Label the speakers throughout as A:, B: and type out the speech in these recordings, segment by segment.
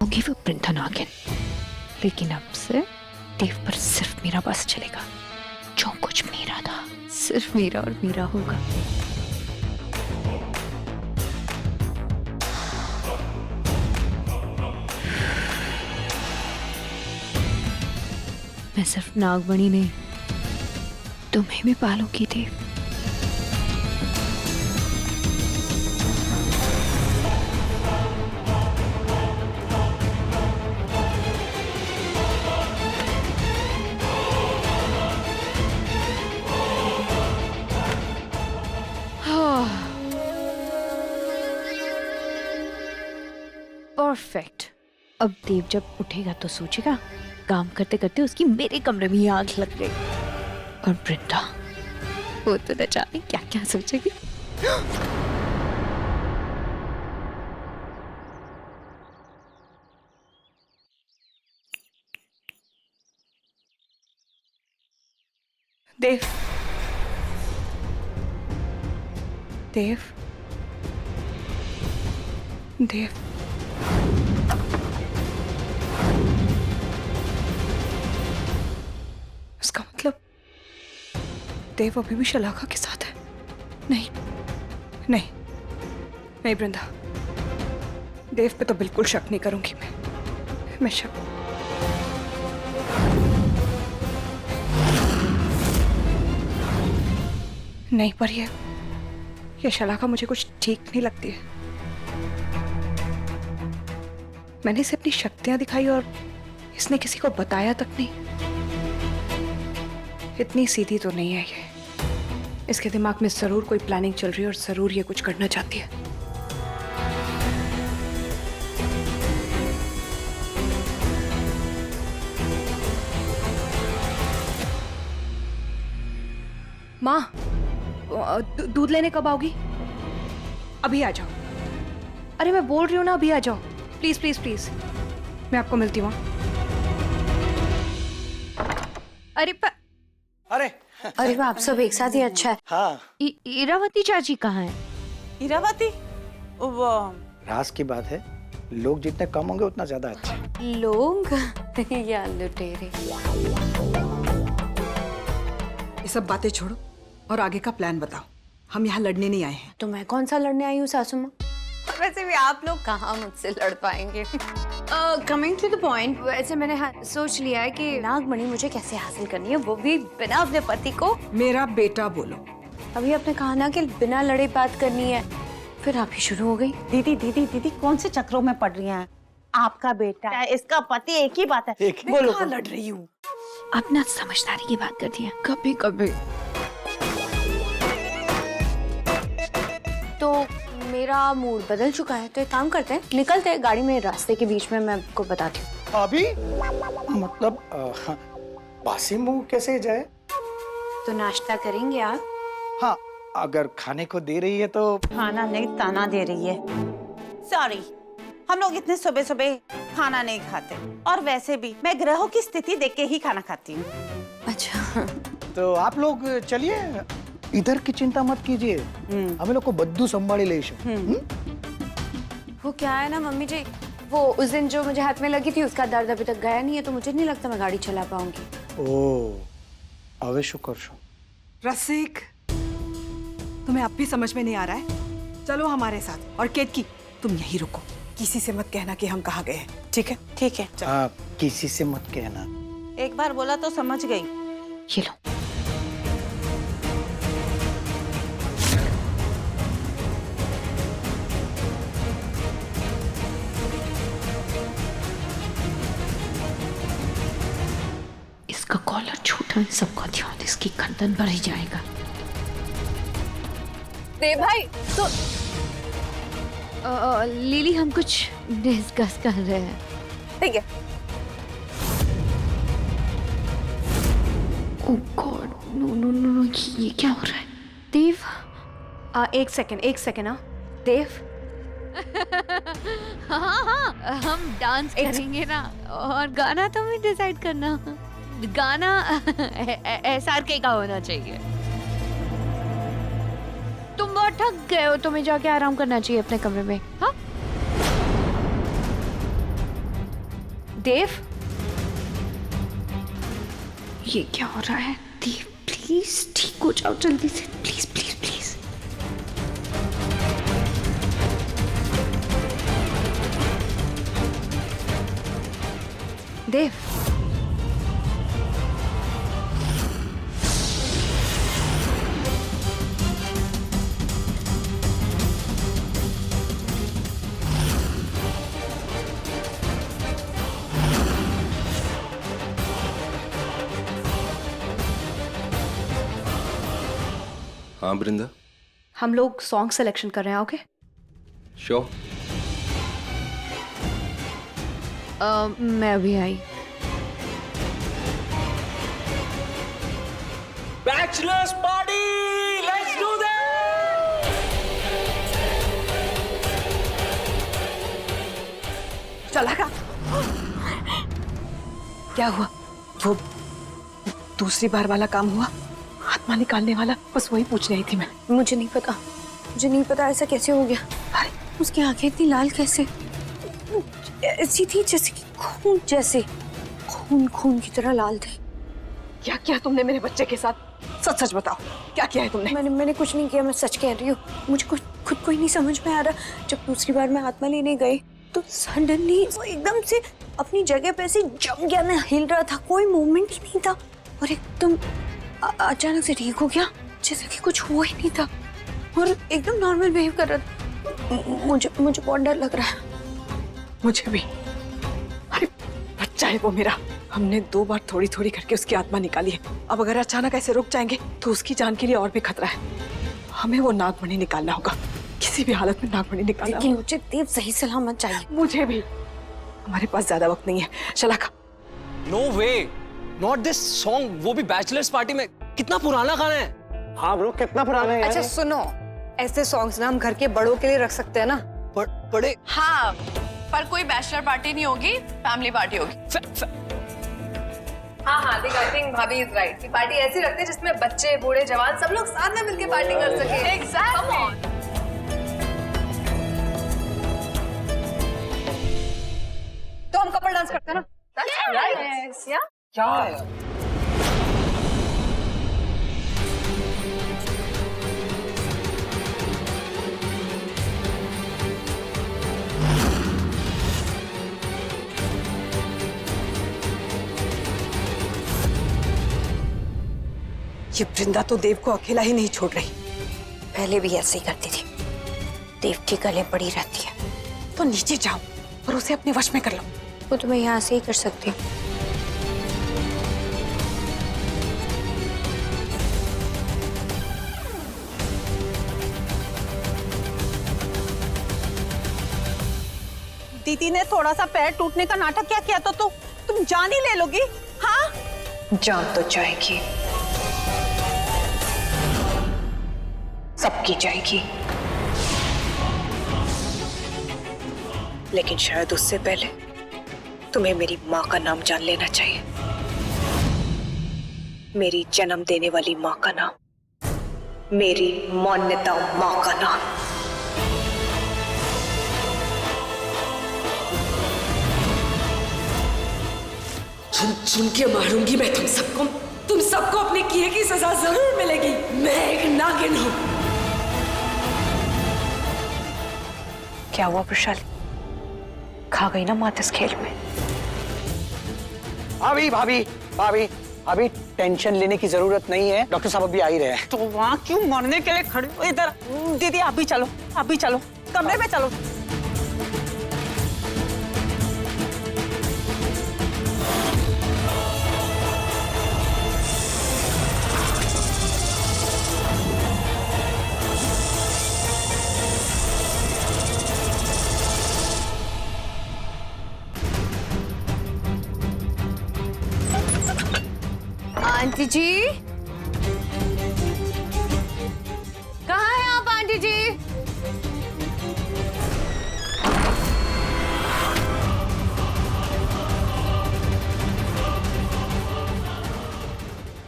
A: होगी वो वृंदा नागिन, लेकिन अब से देव पर सिर्फ मेरा बस चलेगा। जो कुछ मेरा था सिर्फ मेरा और मेरा होगा। मैं सिर्फ नागमणि नहीं, तुम्हें भी पालूंगी देव। परफेक्ट। अब देव जब उठेगा तो सोचेगा काम करते करते उसकी मेरे कमरे में ही आग लग गई। और वृंदा, वो तो न जाने क्या क्या सोचेगी।
B: देव, देव, देव, इसका मतलब देव अभी भी शलाका के साथ है। नहीं नहीं नहीं वृंदा, देव पे तो बिल्कुल शक नहीं करूंगी मैं शक। नहीं, पर ये शलाका मुझे कुछ ठीक नहीं लगती है। मैंने इसे अपनी शक्तियां दिखाई और इसने किसी को बताया तक नहीं। इतनी सीधी तो नहीं है ये। इसके दिमाग में जरूर कोई प्लानिंग चल रही है और जरूर ये कुछ करना चाहती है। माँ, दूध लेने कब आओगी? अभी आ जाओ। अरे मैं बोल रही हूँ ना, अभी आ जाओ प्लीज प्लीज प्लीज। मैं आपको मिलती हूँ।
A: अरे
C: अरे वाह, आप सब एक साथ ही अच्छा है।
D: हाँ,
A: इरावती चाची कहाँ है?
E: इरावती, वो
D: राज की बात है, लोग जितने कम होंगे उतना ज्यादा अच्छा।
C: लोग या लुटेरे।
F: ये सब बातें छोड़ो और आगे का प्लान बताओ। हम यहाँ लड़ने नहीं आए हैं।
C: तो मैं कौन सा लड़ने आई हूँ सासू माँ? वैसे भी आप लोग कहाँ मुझसे लड़ पाएंगे। कमिंग टू द पॉइंट, वैसे मैंने सोच लिया है कि नागमणि मुझे कैसे हासिल करनी है, वो भी बिना अपने पति को।
F: मेरा बेटा बोलो।
C: अभी आपने कहा ना कि बिना लड़े बात करनी है, फिर आप ही शुरू हो गई।
E: दीदी दीदी दीदी कौन से चक्रों में पड़ रही हैं? आपका बेटा, इसका पति, एक ही बात है। बोलो,
F: कहाँ लड़ रही हूँ?
A: अपना समझदारी की बात करती है कभी कभी।
C: तो मेरा मूड बदल चुका है, तो एक काम करते हैं, निकलते हैं गाड़ी में, रास्ते के बीच में मैं आपको बताती हूँ।
D: अभी मतलब बासी मुंह कैसे जाए?
C: तो नाश्ता करेंगे आप?
D: हाँ, अगर खाने को दे रही है तो।
E: खाना नहीं, ताना दे रही है। सॉरी, हम लोग इतने सुबह सुबह खाना नहीं खाते, और वैसे भी मैं ग्रहों की स्थिति देख के ही खाना खाती हूँ।
C: अच्छा,
D: तो आप लोग चलिए, इधर की चिंता मत कीजिए, हमें लोग को बद्दू संभाली ले।
C: वो क्या है ना मम्मी जी, वो उस दिन जो मुझे हाथ में लगी थी उसका दर्द अभी तक गया नहीं है, तो मुझे नहीं लगता मैं गाड़ी चला पाऊंगी।
D: ओह, अवे शुक्र शो।
F: रसिक, तुम्हें अब भी समझ में नहीं आ रहा है? चलो हमारे साथ। और केतकी, तुम यहीं रुको, किसी से मत कहना कि हम कहाँ गए हैं, ठीक है?
E: ठीक है,
D: हाँ, किसी से मत कहना।
E: एक बार बोला तो समझ गई।
A: ये लो। इसका कॉलर छोटा, सबका ध्यान इसकी गर्दन पर ही जाएगा।
C: देव भाई, तो
A: लिली, हम कुछ डिस्कस कर रहे हैं।
C: ठीक है।
A: Oh God, no no no no, ये क्या हो रहा है? देव,
C: एक सेकंड। हाँ देव।
A: हाँ, हम डांस करेंगे ना, और गाना तुम ही डिसाइड करना। गाना SRK का होना चाहिए। तुम बहुत थक गए हो, तुम्हें जाके आराम करना चाहिए अपने कमरे में। हाँ, देव, ये क्या हो रहा है? देव प्लीज ठीक हो जाओ जल्दी से, प्लीज प्लीज प्लीज। देव,
G: हाँ वृंदा,
B: हम लोग सॉन्ग सिलेक्शन कर रहे हैं, ओके?
G: श्योर।
A: मैं अभी आई।
H: Bachelors party, let's do that.
F: चला का क्या हुआ? वो दूसरी बार वाला काम हुआ? आत्मा निकालने वाला? बस वही पूछने आई थी मैं।
C: मुझे नहीं पता, मुझे नहीं पता ऐसा कैसे हो गया।
F: अरे
C: उसकी आंखें इतनी लाल कैसे? ऐसी थी जैसे कि खून, जैसे खून खून की तरह लाल थी।
F: क्या किया तुमने मेरे बच्चे के साथ? सच सच बताओ, क्या किया है तुमने?
C: मैंने कुछ नहीं किया, मैं सच कह रही हूँ। मुझे खुद को ही नहीं समझ में आ रहा। जब दूसरी बार मैं आत्मा लेने गई तो सडनली वो एकदम से अपनी जगह पे ऐसे जम गया, ना हिल रहा था, कोई मूवमेंट ही नहीं था और एकदम अचानक से ठीक हो गया जैसे कि कुछ हुआ ही नहीं था और एकदम नॉर्मल बिहेव कर रहा था। मुझे बहुत डर लग रहा है।
F: मुझे भी। अरे बच्चा है वो मेरा। हमने 2 बार थोड़ी थोड़ी करके उसकी आत्मा निकाली है। अब अगर अचानक ऐसे रुक जाएंगे तो उसकी जान के लिए और भी खतरा है। हमें वो नागमणि निकालना होगा, किसी भी हालत में नागमणि निकालना
C: लेकिन
F: होगा।
C: मुझे देव सही सलामत चाहिए।
F: मुझे भी। हमारे पास ज्यादा वक्त नहीं है। Shalaka,
H: no way, not this song, वो भी बैचलर्स पार्टी में। कितना पुराना गाना है।
D: हाँ ब्रो, कितना पुराना है।
B: अच्छा सुनो, ऐसे सॉन्ग्स ना हम घर के बड़ों के लिए रख सकते हैं ना।
H: बड़े
I: हाँ, पर कोई बैचलर पार्टी नहीं होगी, फैमिली पार्टी होगी। हाँ हाँ, देख आई थिंक भाभी इज राइट। की पार्टी ऐसी रखते हैं जिसमें बच्चे, बूढ़े, जवान सब लोग साथ में मिलकर पार्टी कर सके। एग्जैक्टली।
B: तो हम कपल डांस करते हैं ना।
I: राइट या
B: क्या है?
F: ये वृंदा तो देव को अकेला ही नहीं छोड़ रही।
C: पहले भी ऐसे ही करती थी, देव के गले पड़ी रहती है।
F: तो नीचे जाओ और उसे अपने वश में कर लो।
C: वो तो मैं यहाँ से ही कर सकती हूँ।
E: दीदी ने थोड़ा सा पैर टूटने का नाटक क्या किया तो तुम जान ही ले लोगी? हाँ,
B: जान तो जाएगी, सबकी जाएगी, लेकिन शायद उससे पहले तुम्हें मेरी माँ का नाम जान लेना चाहिए। मेरी जन्म देने वाली माँ का नाम, मेरी मान्यता माँ का नाम।
I: चुन के मारूंगी मैं तुम सबको अपने किए की सजा जरूर मिलेगी। मैं एक नागिन हूँ।
B: क्या हुआ वैशाली, खा गई ना मात इस खेल में?
D: भाभी भाभी भाभी अभी टेंशन लेने की जरूरत नहीं है, डॉक्टर साहब अभी आ ही रहे हैं।
E: तो वहाँ क्यों मरने के लिए खड़ी हो? इधर दीदी, आप भी चलो, कमरे में चलो।
C: आंटी जी, कहाँ हैं आप आंटी जी?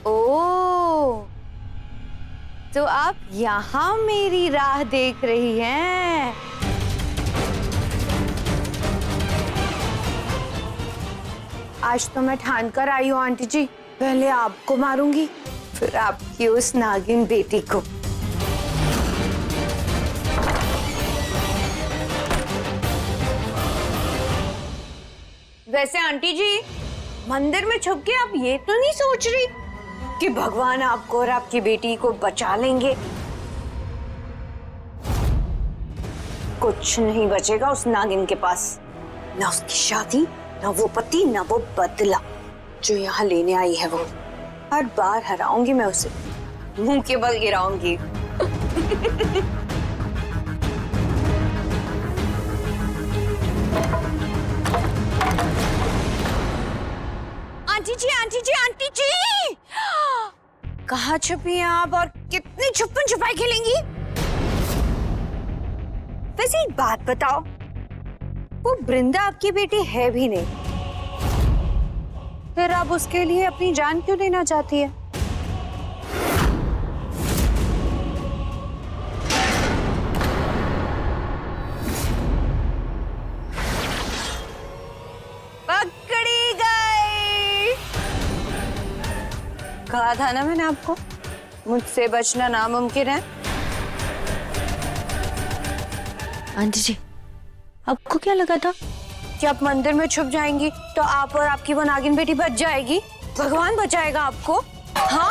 C: ओह, तो आप यहाँ मेरी राह देख रही हैं। आज तो मैं ठान कर आई हूँ आंटी जी, पहले आपको मारूंगी फिर आपकी उस नागिन बेटी को। वैसे आंटी जी, मंदिर में छुप के आप ये तो नहीं सोच रही कि भगवान आपको और आपकी बेटी को बचा लेंगे? कुछ नहीं बचेगा उस नागिन के पास, ना उसकी शादी, ना वो पति, ना वो बदला जो यहाँ लेने आई है। वो हर बार हराऊंगी मैं उसे, मुंह के बल गिराऊंगी। आंटी जी, आंटी जी, आंटी जी, कहाँ छुपी हैं आप और कितनी छुपन छुपाई खेलेंगी? वैसे एक बात बताओ, वो वृंदा आपकी बेटी है भी नहीं, फिर आप उसके लिए अपनी जान क्यों देना चाहती है? पकड़ी गई। कहा था ना मैंने आपको, मुझसे बचना नामुमकिन है।
A: आंटी जी, आपको क्या लगा था
C: कि आप मंदिर में छुप जाएंगी तो आप और आपकी वो नागिन बेटी बच जाएगी, भगवान बचाएगा आपको? हाँ,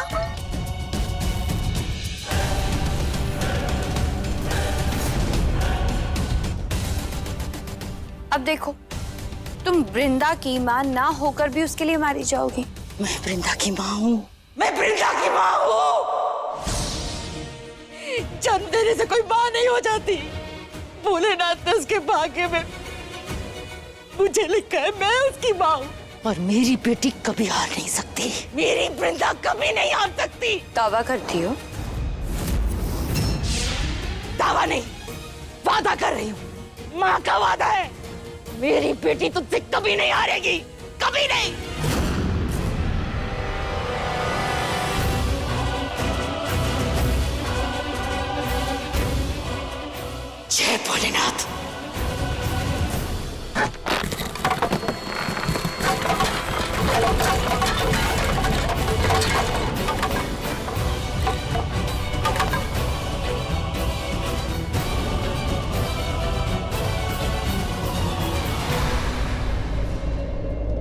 C: अब देखो, तुम वृंदा की मां ना होकर भी उसके लिए मारी जाओगी।
E: मैं वृंदा की माँ हूँ, मैं वृंदा की माँ हूँ। जन्म देने से कोई माँ नहीं हो जाती, भोलेनाथ ने उसके भाग्य में मुझे लिखा है, मैं उसकी माँ हूँ। और मेरी बेटी कभी हार नहीं सकती, मेरी वृंदा कभी नहीं हार सकती।
C: दावा करती हो?
E: दावा नहीं, वादा कर रही हूँ, माँ का वादा है। मेरी बेटी तुझसे कभी नहीं हारेगी, कभी नहीं।